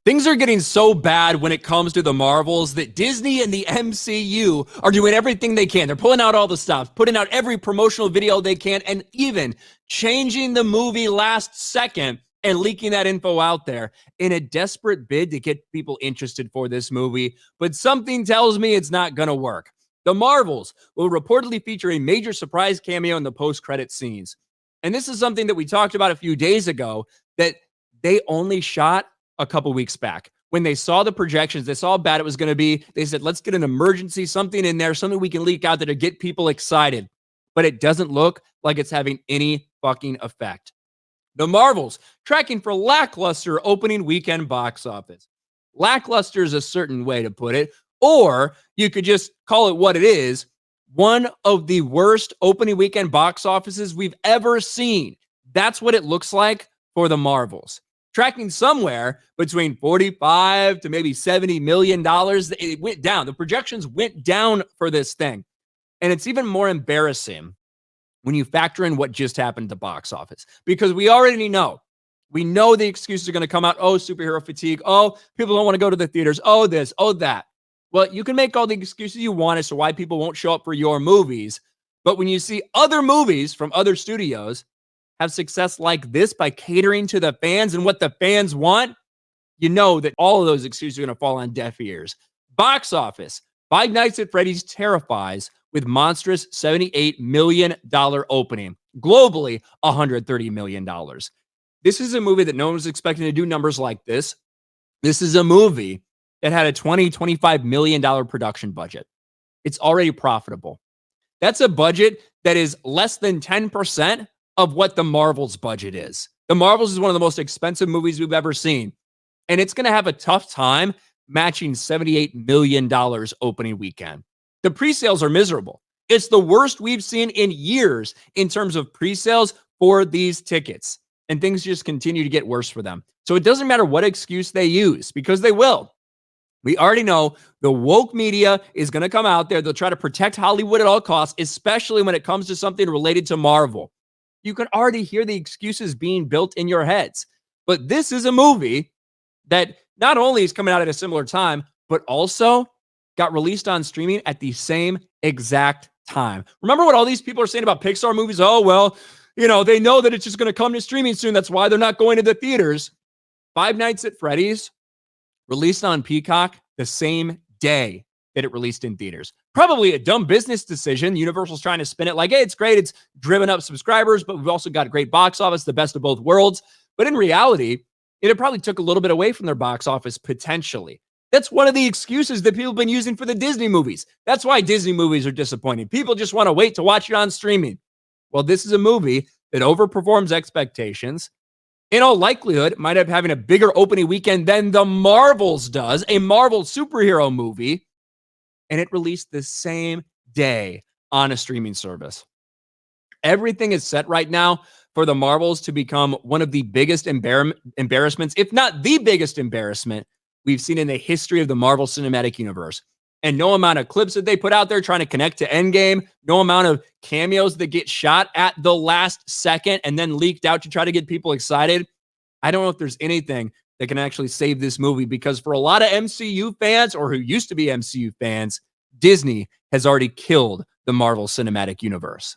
Things are getting so bad when it comes to the Marvels that Disney and the MCU are doing everything they can. They're pulling out all the stops, putting out every promotional video they can, and even changing the movie last second and leaking that info out there in a desperate bid to get people interested for this movie. But something tells me it's not going to work. The Marvels will reportedly feature a major surprise cameo in the post-credit scenes. And this is something that we talked about a few days ago that they only shot a couple weeks back. When they saw the projections, they saw how bad it was going to be. They said, let's get an emergency, something in there, something we can leak out there to get people excited. But it doesn't look like it's having any fucking effect. The Marvels tracking for lackluster opening weekend box office. Lackluster is a certain way to put it, or you could just call it what it is. One of the worst opening weekend box offices we've ever seen. That's what it looks like for the Marvels. Tracking somewhere between $45 to maybe $70 million. It went down. The projections went down for this thing. And it's even more embarrassing when you factor in what just happened at the box office. Because we already know. We know the excuses are going to come out. Oh, superhero fatigue. Oh, people don't want to go to the theaters. Oh, this. Oh, that. Well, you can make all the excuses you want as to why people won't show up for your movies. But when you see other movies from other studios have success like this by catering to the fans and what the fans want, you know that all of those excuses are going to fall on deaf ears. Box office. Five Nights at Freddy's terrifies with monstrous $78 million opening. Globally, $130 million. This is a movie that no one was expecting to do numbers like this. This is a movie that had a $20-25 million production budget. It's already profitable. That's a budget that is less than 10% of what the Marvels budget is. The Marvels is one of the most expensive movies we've ever seen. And it's going to have a tough time matching $78 million opening weekend. The pre-sales are miserable. It's the worst we've seen in years in terms of pre-sales for these tickets. And things just continue to get worse for them. So it doesn't matter what excuse they use, because they will. We already know the woke media is going to come out there. They'll try to protect Hollywood at all costs, especially when it comes to something related to Marvel. You can already hear the excuses being built in your heads. But this is a movie that not only is coming out at a similar time, but also got released on streaming at the same exact time. Remember what all these people are saying about Pixar movies? Oh, well, you know, they know that it's just going to come to streaming soon. That's why they're not going to the theaters. Five Nights at Freddy's released on Peacock the same day that it released in theaters. Probably a dumb business decision. Universal's trying to spin it like, hey, it's great. It's driven up subscribers, but we've also got a great box office, the best of both worlds. But in reality, it probably took a little bit away from their box office potentially. That's one of the excuses that people have been using for the Disney movies. That's why Disney movies are disappointing. People just want to wait to watch it on streaming. Well, this is a movie that overperforms expectations. In all likelihood, might have having a bigger opening weekend than the Marvels does, a Marvel superhero movie. And it released the same day on a streaming service. Everything is set right now for the Marvels to become one of the biggest embarrassments, if not the biggest embarrassment we've seen in the history of the Marvel Cinematic Universe. And no amount of clips that they put out there trying to connect to Endgame, no amount of cameos that get shot at the last second and then leaked out to try to get people excited. I don't know if there's anything that can actually save this movie, because for a lot of MCU fans, or who used to be MCU fans, Disney has already killed the Marvel Cinematic Universe.